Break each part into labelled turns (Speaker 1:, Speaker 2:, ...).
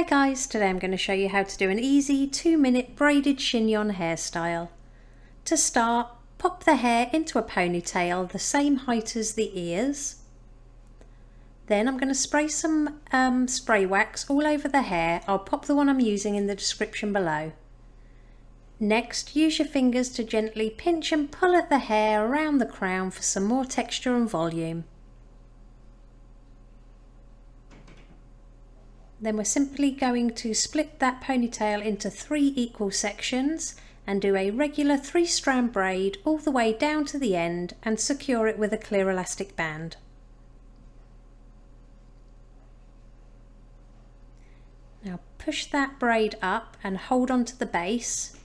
Speaker 1: Hi guys, today I'm going to show you how to do an easy 2-minute braided chignon hairstyle. To start, pop the hair into a ponytail the same height as the ears. Then I'm going to spray some spray wax all over the hair. I'll pop the one I'm using in the description below. Next, use your fingers to gently pinch and pull at the hair around the crown for some more texture and volume. Then we're simply going to split that ponytail into 3 equal sections and do a regular 3-strand braid all the way down to the end and secure it with a clear elastic band. Now push that braid up and hold on to the base,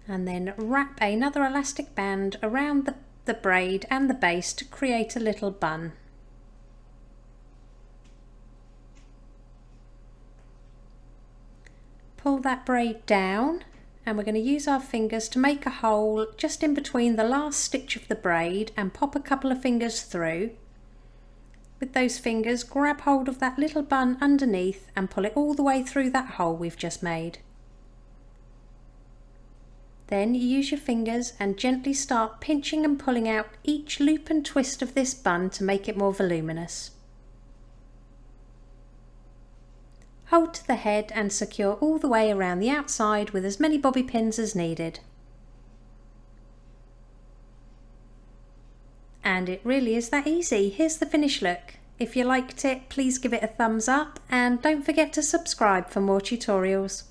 Speaker 1: and then wrap another elastic band around the braid and the base to create a little bun. Pull that braid down, and we're going to use our fingers to make a hole just in between the last stitch of the braid and pop a couple of fingers through. With those fingers, grab hold of that little bun underneath and pull it all the way through that hole we've just made. Then you use your fingers and gently start pinching and pulling out each loop and twist of this bun to make it more voluminous. Hold to the head and secure all the way around the outside with as many bobby pins as needed. And it really is that easy. Here's the finished look. If you liked it, please give it a thumbs up and don't forget to subscribe for more tutorials.